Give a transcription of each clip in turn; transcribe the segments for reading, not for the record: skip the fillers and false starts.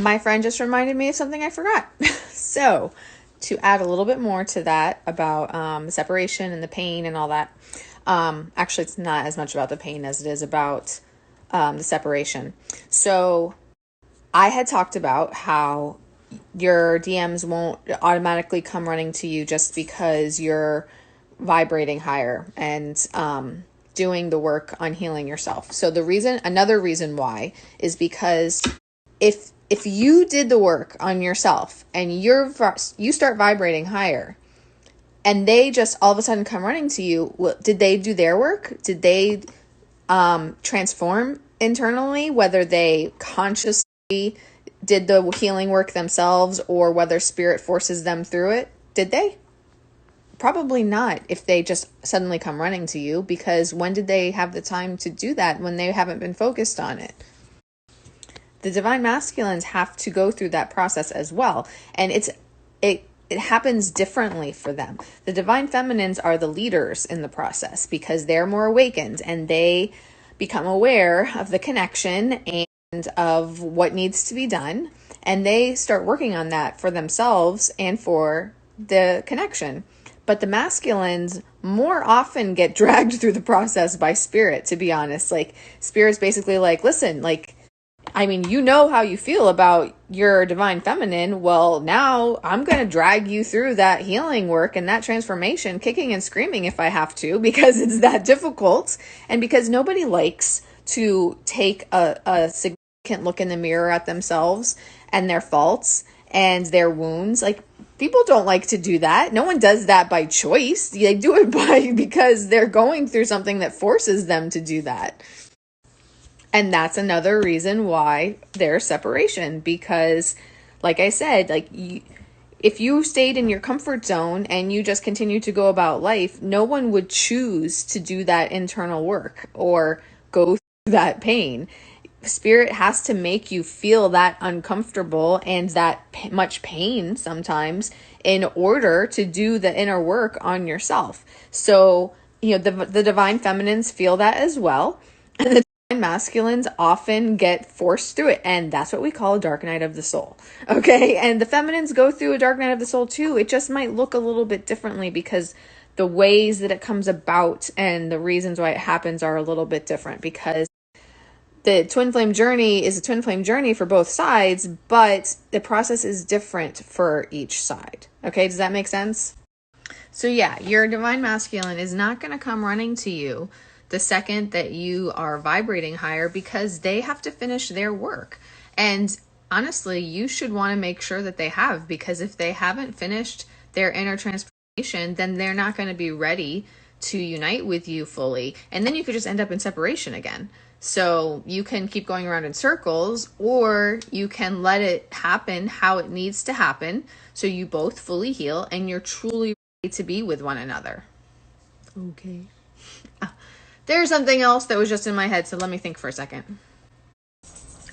My friend just reminded me of something I forgot. So, to add a little bit more to that about the separation and the pain and all that, actually, it's not as much about the pain as it is about the separation. So, I had talked about how your DMs won't automatically come running to you just because you're vibrating higher and doing the work on healing yourself. So another reason why is because if you did the work on yourself and you start vibrating higher and they just all of a sudden come running to you, did they do their work? Did they transform internally, whether they consciously did the healing work themselves or whether spirit forces them through it? Did they? Probably not if they just suddenly come running to you, because when did they have the time to do that when they haven't been focused on it? The divine masculines have to go through that process as well. And it happens differently for them. The divine feminines are the leaders in the process because they're more awakened and they become aware of the connection and of what needs to be done. And they start working on that for themselves and for the connection. But the masculines more often get dragged through the process by spirit, to be honest. Like, spirit's basically like, listen, like, I mean, you know how you feel about your divine feminine. Well, now I'm going to drag you through that healing work and that transformation, kicking and screaming if I have to, because it's that difficult. And because nobody likes to take a significant look in the mirror at themselves and their faults and their wounds. Like, people don't like to do that. No one does that by choice. They do it because they're going through something that forces them to do that. And that's another reason why there's separation, because like I said, if you stayed in your comfort zone and you just continue to go about life, no one would choose to do that internal work or go through that pain. Spirit has to make you feel that uncomfortable and that much pain sometimes in order to do the inner work on yourself. So, the divine feminines feel that as well. And the divine masculines often get forced through it. And that's what we call a dark night of the soul. Okay. And the feminines go through a dark night of the soul too. It just might look a little bit differently because the ways that it comes about and the reasons why it happens are a little bit different, because the twin flame journey is a twin flame journey for both sides, but the process is different for each side. Okay, does that make sense? So yeah, your divine masculine is not going to come running to you the second that you are vibrating higher, because they have to finish their work. And honestly, you should want to make sure that they have, because if they haven't finished their inner transformation, then they're not going to be ready to unite with you fully. And then you could just end up in separation again. So you can keep going around in circles, or you can let it happen how it needs to happen, so you both fully heal and you're truly ready to be with one another. Okay. There's something else that was just in my head, so let me think for a second.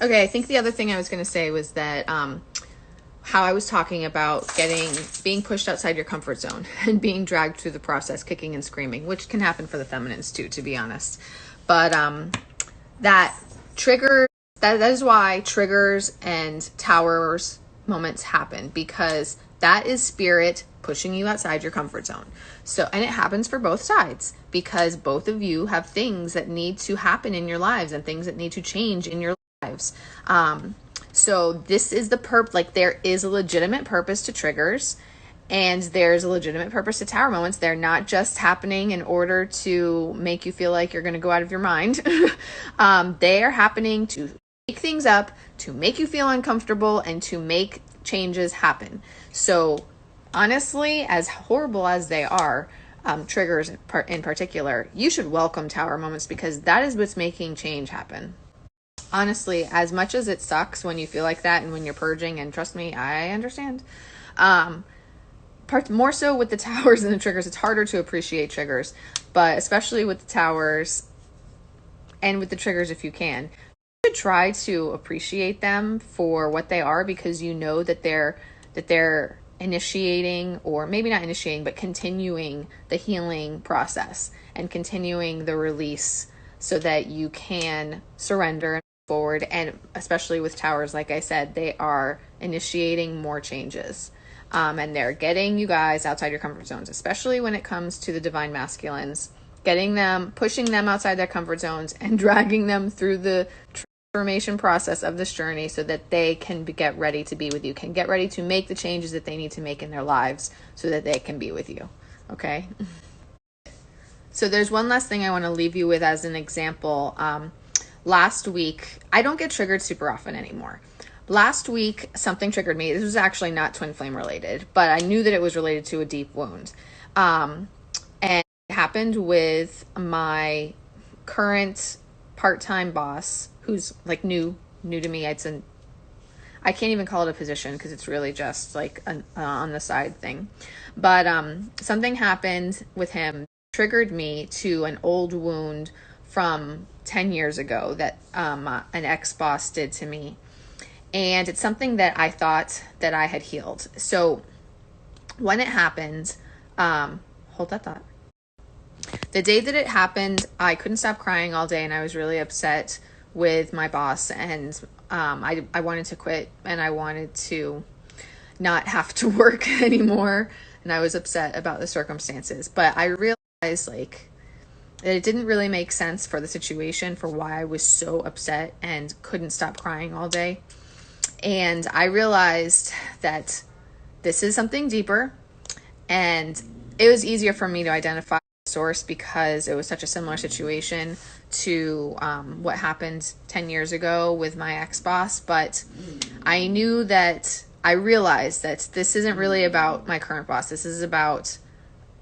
Okay, I think the other thing I was going to say was that how I was talking about being pushed outside your comfort zone and being dragged through the process, kicking and screaming, which can happen for the feminines too, to be honest. But that is why triggers and towers moments happen, because that is spirit pushing you outside your comfort zone. So, and it happens for both sides, because both of you have things that need to happen in your lives and things that need to change in your lives. So this is there is a legitimate purpose to triggers, and there's a legitimate purpose to tower moments. They're not just happening in order to make you feel like you're going to go out of your mind. They are happening to make things up, to make you feel uncomfortable, and to make changes happen. So honestly, as horrible as they are, triggers in particular, you should welcome tower moments, because that is what's making change happen. Honestly, as much as it sucks when you feel like that and when you're purging, and trust me, I understand. More so with the towers and the triggers, it's harder to appreciate triggers, but especially with the towers and with the triggers, if you can, you should try to appreciate them for what they are, because you know that they're initiating, or maybe not initiating, but continuing the healing process and continuing the release so that you can surrender forward. And especially with towers, like I said, they are initiating more changes. And they're getting you guys outside your comfort zones, especially when it comes to the divine masculines, getting them, pushing them outside their comfort zones and dragging them through the transformation process of this journey so that they can get ready to be with you, can get ready to make the changes that they need to make in their lives so that they can be with you. Okay. So there's one last thing I want to leave you with as an example. Last week, I don't get triggered super often anymore. Last week, something triggered me. This was actually not twin flame related, but I knew that it was related to a deep wound. And it happened with my current part-time boss, who's like new to me. I can't even call it a position because it's really just like an on the side thing. But something happened with him, triggered me to an old wound from 10 years ago that an ex-boss did to me. And it's something that I thought that I had healed. So when it happened, hold that thought. The day that it happened, I couldn't stop crying all day and I was really upset with my boss. And I wanted to quit and I wanted to not have to work anymore. And I was upset about the circumstances. But I realized like that it didn't really make sense for the situation, for why I was so upset and couldn't stop crying all day. And I realized that this is something deeper, and it was easier for me to identify the source because it was such a similar situation to what happened 10 years ago with my ex-boss. But I realized that this isn't really about my current boss. This is about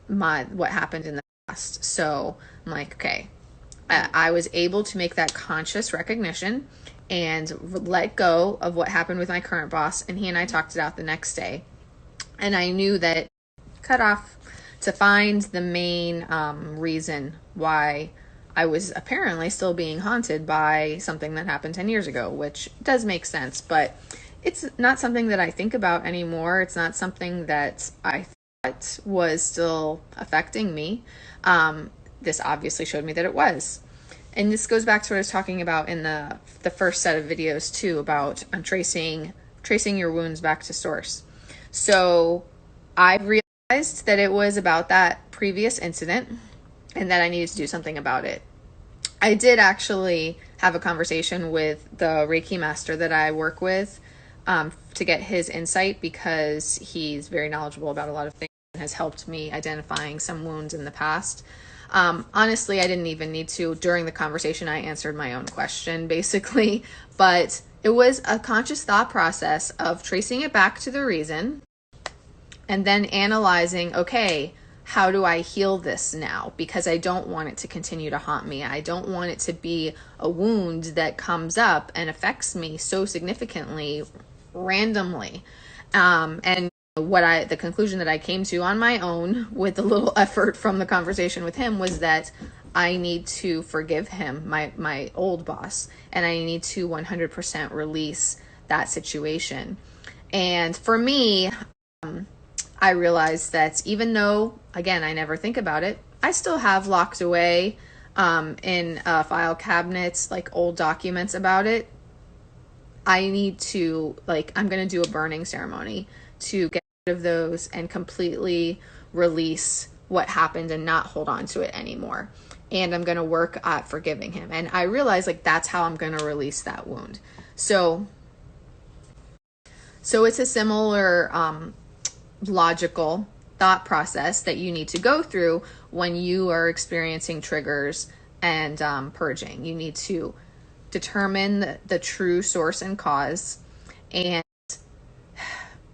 what happened in the past. So I'm like, okay, I was able to make that conscious recognition and let go of what happened with my current boss. And he and I talked it out the next day. And I knew that cut off to find the main reason why I was apparently still being haunted by something that happened 10 years ago, which does make sense, but it's not something that I think about anymore. It's not something that I thought was still affecting me. This obviously showed me that it was. And this goes back to what I was talking about in the first set of videos too, about tracing your wounds back to source. So I realized that it was about that previous incident and that I needed to do something about it. I did actually have a conversation with the Reiki master that I work with to get his insight, because he's very knowledgeable about a lot of things and has helped me identifying some wounds in the past. Honestly, I didn't even need to. During the conversation, I answered my own question, basically. But it was a conscious thought process of tracing it back to the reason and then analyzing, okay, how do I heal this now? Because I don't want it to continue to haunt me. I don't want it to be a wound that comes up and affects me so significantly, randomly. And the conclusion that I came to on my own with a little effort from the conversation with him was that I need to forgive him, my old boss, and I need to 100% release that situation. And for me, I realized that even though, again, I never think about it, I still have locked away in file cabinets like old documents about it. I need to, I'm going to do a burning ceremony to get rid of those and completely release what happened and not hold on to it anymore. And I'm going to work at forgiving him. And I realized that's how I'm going to release that wound. So it's a similar logical thought process that you need to go through when you are experiencing triggers and purging. You need to determine the true source and cause. And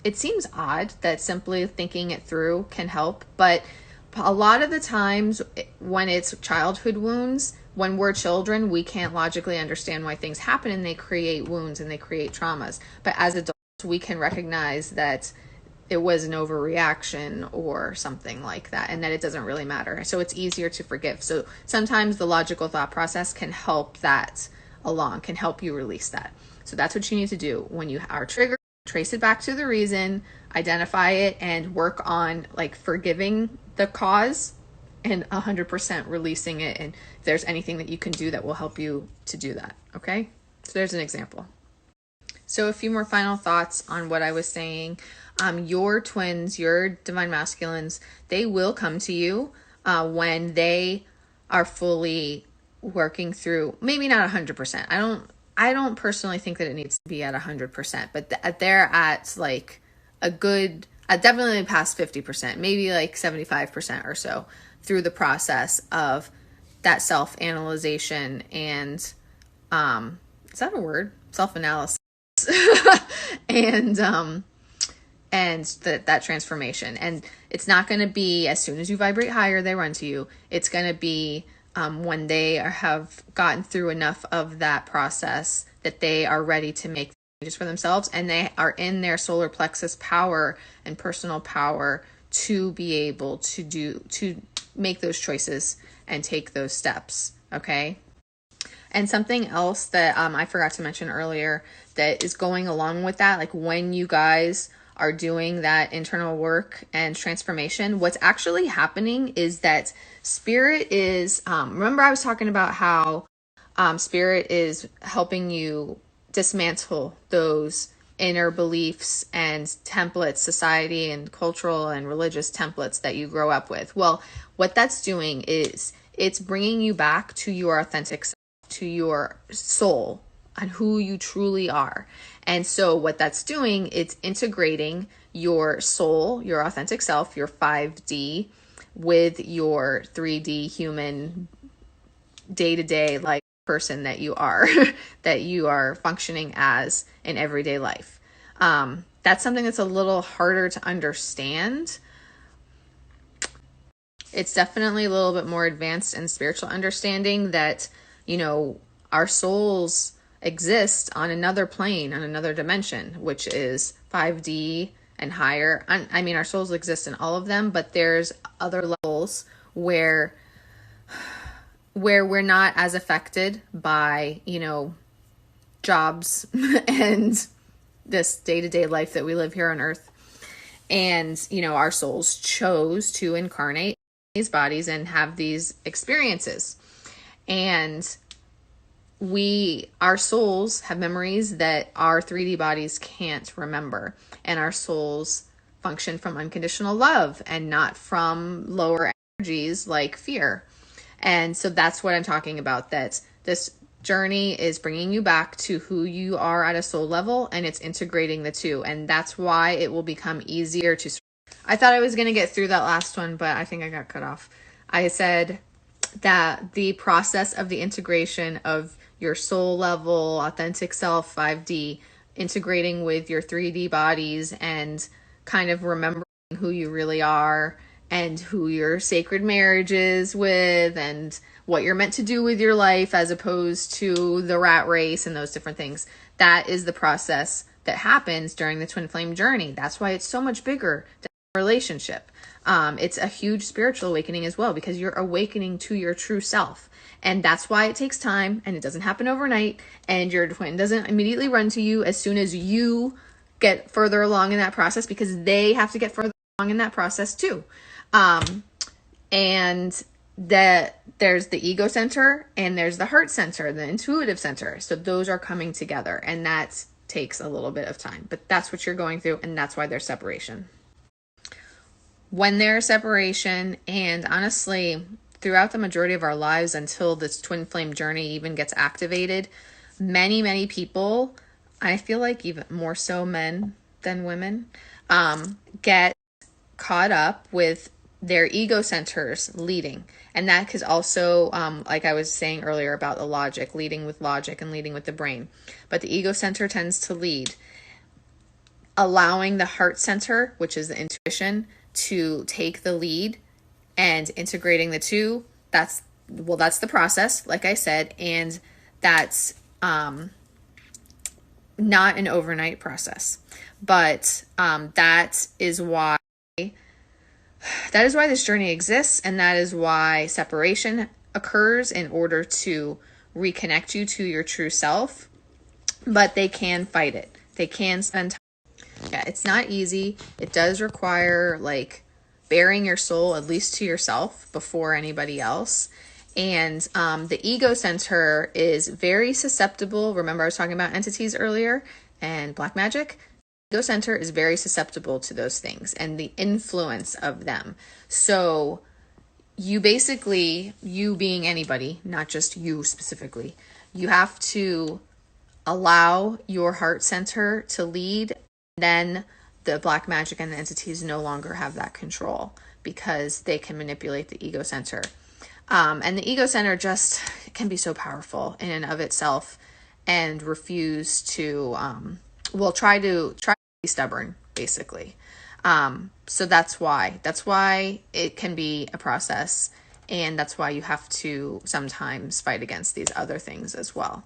it seems odd that simply thinking it through can help, but a lot of the times when it's childhood wounds, when we're children, we can't logically understand why things happen and they create wounds and they create traumas. But as adults, we can recognize that it was an overreaction or something like that, and that it doesn't really matter. So it's easier to forgive. So sometimes the logical thought process can help that along, can help you release that. So that's what you need to do when you are triggered. Trace it back to the reason, identify it, and work on forgiving the cause and 100% releasing it. And if there's anything that you can do that will help you to do that, okay? So there's an example. So a few more final thoughts on what I was saying. Your twins, your divine masculines, they will come to you when they are fully working through, maybe not 100%. I don't personally think that it needs to be at 100%, but they're at like a good, definitely past 50%, maybe like 75% or so through the process of that self-analyzation and, is that a word? Self-analysis. and that transformation. And it's not going to be as soon as you vibrate higher, they run to you. It's going to be when they have gotten through enough of that process that they are ready to make changes for themselves, and they are in their solar plexus power and personal power to be able to make those choices and take those steps. Okay. And something else that I forgot to mention earlier that is going along with that, like when you guys are doing that internal work and transformation, what's actually happening is that spirit is, remember I was talking about how spirit is helping you dismantle those inner beliefs and templates, society and cultural and religious templates that you grow up with. Well, what that's doing is it's bringing you back to your authentic self, to your soul and who you truly are. And so what that's doing, it's integrating your soul, your authentic self, your 5D with your 3D human day-to-day like person that you are, that you are functioning as in everyday life. That's something that's a little harder to understand. It's definitely a little bit more advanced in spiritual understanding that, you know, our souls exist on another plane, on another dimension, which is 5D and higher. I mean, our souls exist in all of them, but there's other levels where we're not as affected by, you know, jobs and this day-to-day life that we live here on Earth. And, you know, our souls chose to incarnate these bodies and have these experiences. And our souls have memories that our 3D bodies can't remember. And our souls function from unconditional love and not from lower energies like fear. And so that's what I'm talking about, that this journey is bringing you back to who you are at a soul level, and it's integrating the two. And that's why it will become easier to... I thought I was going to get through that last one, but I think I got cut off. I said that the process of the integration of your soul level, authentic self, 5D, integrating with your 3D bodies and kind of remembering who you really are and who your sacred marriage is with and what you're meant to do with your life as opposed to the rat race and those different things. That is the process that happens during the twin flame journey. That's why it's so much bigger than a relationship. It's a huge spiritual awakening as well, because you're awakening to your true self. And that's why it takes time, and it doesn't happen overnight, and your twin doesn't immediately run to you as soon as you get further along in that process, because they have to get further along in that process too. And that there's the ego center and there's the heart center, the intuitive center. So those are coming together, and that takes a little bit of time, but that's what you're going through, and that's why there's separation. When there's separation, and honestly, throughout the majority of our lives until this twin flame journey even gets activated, many people, I feel like even more so men than women, get caught up with their ego centers leading. And that is also, like I was saying earlier about the logic, leading with logic and leading with the brain. But the ego center tends to lead, allowing the heart center, which is the intuition, to take the lead and integrating the two. That's the process, like I said, and that's not an overnight process. But that is why this journey exists, and that is why separation occurs in order to reconnect you to your true self. But they can fight it. They can spend time. Yeah, it's not easy. It does require like bearing your soul at least to yourself before anybody else. And the ego center is very susceptible. Remember, I was talking about entities earlier and black magic? Ego center is very susceptible to those things and the influence of them. So you basically, you being anybody, not just you specifically, you have to allow your heart center to lead. Then the black magic and the entities no longer have that control because they can manipulate the ego center. And the ego center just can be so powerful in and of itself and refuse to, try to be stubborn, basically. So that's why it can be a process, and that's why you have to sometimes fight against these other things as well.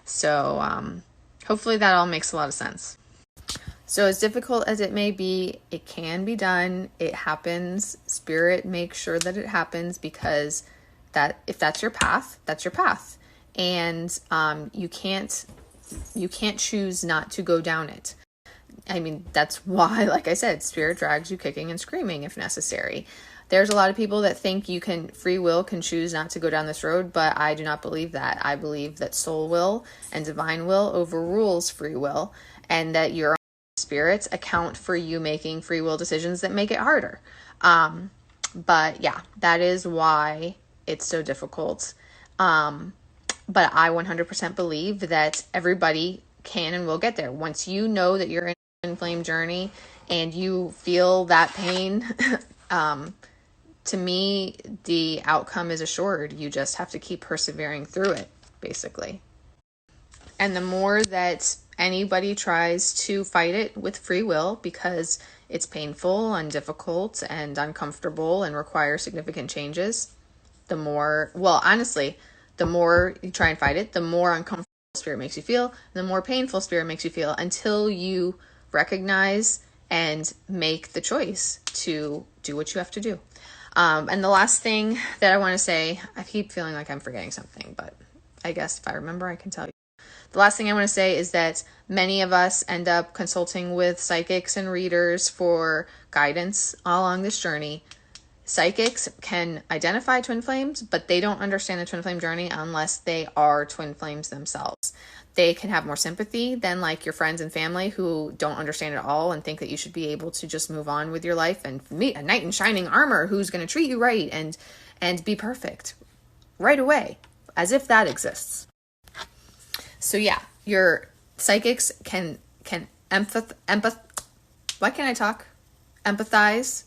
So hopefully that all makes a lot of sense. So as difficult as it may be, it can be done. It happens. Spirit makes sure that it happens, because that if that's your path, that's your path. And you can't choose not to go down it. I mean, that's why, like I said, Spirit drags you kicking and screaming if necessary. There's a lot of people that think free will can choose not to go down this road, but I do not believe that. I believe that soul will and divine will overrules free will, and that your own spirits account for you making free will decisions that make it harder. But yeah, that is why it's so difficult. But I 100% believe that everybody can and will get there. Once you know that you're in a twin flame journey and you feel that pain, to me, the outcome is assured. You just have to keep persevering through it, basically. And the more that anybody tries to fight it with free will, because it's painful and difficult and uncomfortable and requires significant changes, the more you try and fight it, the more uncomfortable Spirit makes you feel, the more painful Spirit makes you feel, until you recognize and make the choice to do what you have to do. And the last thing that I want to say, I keep feeling like I'm forgetting something, but I guess if I remember, I can tell you. The last thing I want to say is that many of us end up consulting with psychics and readers for guidance along this journey. Psychics can identify twin flames, but they don't understand the twin flame journey unless they are twin flames themselves. They can have more sympathy than like your friends and family who don't understand it all and think that you should be able to just move on with your life and meet a knight in shining armor who's going to treat you right and be perfect right away, as if that exists. So yeah, your psychics can why can't I talk? Empathize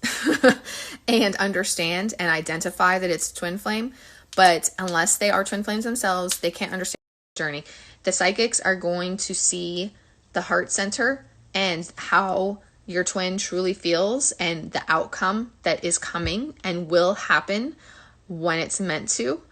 and understand and identify that it's twin flame, but unless they are twin flames themselves, they can't understand the journey. The psychics are going to see the heart center and how your twin truly feels and the outcome that is coming and will happen when it's meant to,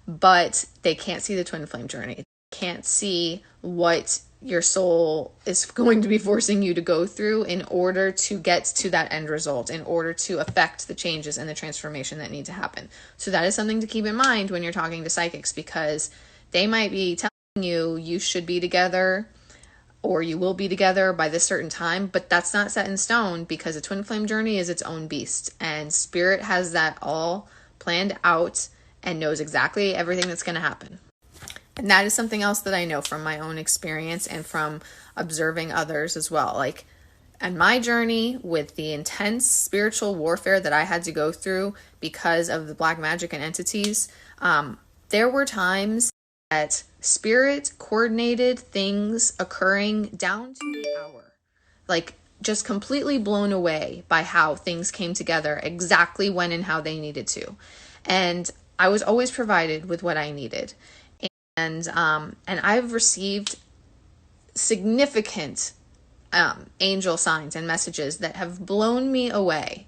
but they can't see the twin flame journey. They can't see what your soul is going to be forcing you to go through in order to get to that end result, in order to affect the changes and the transformation that need to happen. So that is something to keep in mind when you're talking to psychics, because they might be telling you should be together or you will be together by this certain time, but that's not set in stone, because a twin flame journey is its own beast, and Spirit has that all planned out and knows exactly everything that's going to happen. And that is something else that I know from my own experience and from observing others as well. Like, on my journey with the intense spiritual warfare that I had to go through because of the black magic and entities, there were times that Spirit coordinated things occurring down to the hour. Like, just completely blown away by how things came together exactly when and how they needed to. And I was always provided with what I needed. And I've received significant angel signs and messages that have blown me away.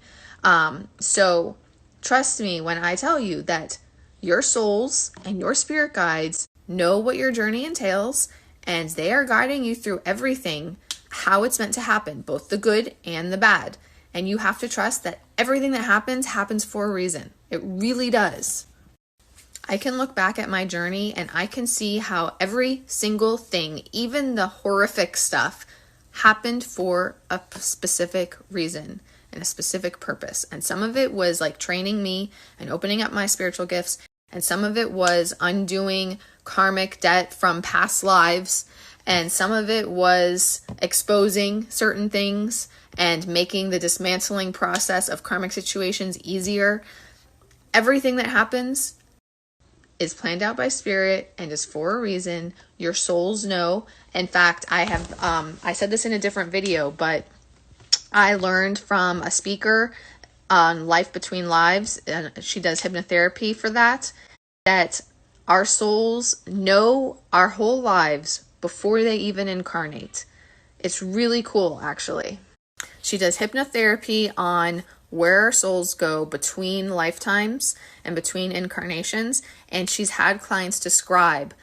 So trust me when I tell you that your souls and your spirit guides know what your journey entails, and they are guiding you through everything, how it's meant to happen, both the good and the bad. And you have to trust that everything that happens for a reason. It really does. I can look back at my journey and I can see how every single thing, even the horrific stuff, happened for a specific reason and a specific purpose. And some of it was like training me and opening up my spiritual gifts. And some of it was undoing karmic debt from past lives. And some of it was exposing certain things and making the dismantling process of karmic situations easier. Everything that happens is planned out by spirit and is for a reason. Your souls know. In fact, I said this in a different video, but I learned from a speaker on Life Between Lives, and she does hypnotherapy for that our souls know our whole lives before they even incarnate. It's really cool, actually. She does hypnotherapy on where our souls go between lifetimes and between incarnations, and she's had clients describe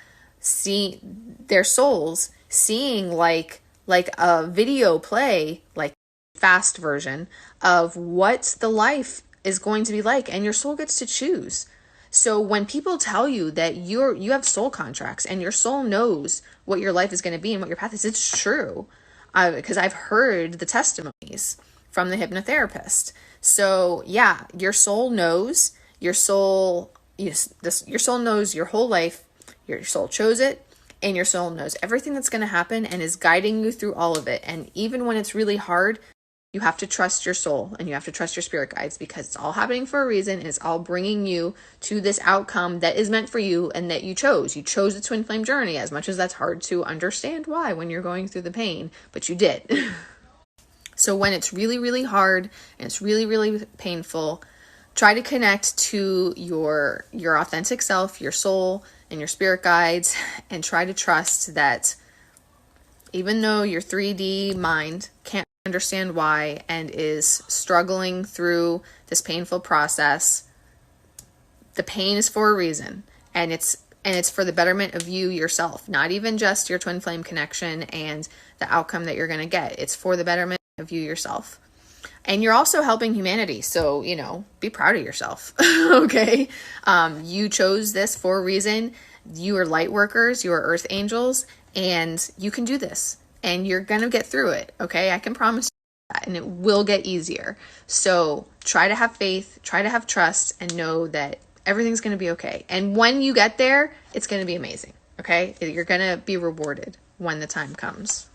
their souls seeing like a video play, like fast version of what the life is going to be like, and your soul gets to choose. So when people tell you that you have soul contracts and your soul knows what your life is going to be and what your path is, it's true. Because I've heard the testimonies from the hypnotherapist. So yeah, your soul knows. Your soul knows your whole life. Your soul chose it, and your soul knows everything that's going to happen and is guiding you through all of it. And even when it's really hard, you have to trust your soul and you have to trust your spirit guides, because it's all happening for a reason, and it's all bringing you to this outcome that is meant for you and that you chose. You chose the twin flame journey, as much as that's hard to understand why when you're going through the pain, but you did. So when it's really, really hard and it's really, really painful, try to connect to your authentic self, your soul, and your spirit guides, and try to trust that even though your 3D mind can't understand why and is struggling through this painful process, the pain is for a reason, and it's for the betterment of you yourself, not even just your twin flame connection and the outcome that you're going to get. It's for the betterment of you yourself. And you're also helping humanity, so be proud of yourself. Okay, you chose this for a reason. You are light workers, you are earth angels, and you can do this. And you're going to get through it, okay? I can promise you that, and it will get easier. So try to have faith, try to have trust, and know that everything's going to be okay. And when you get there, it's going to be amazing, okay? You're going to be rewarded when the time comes.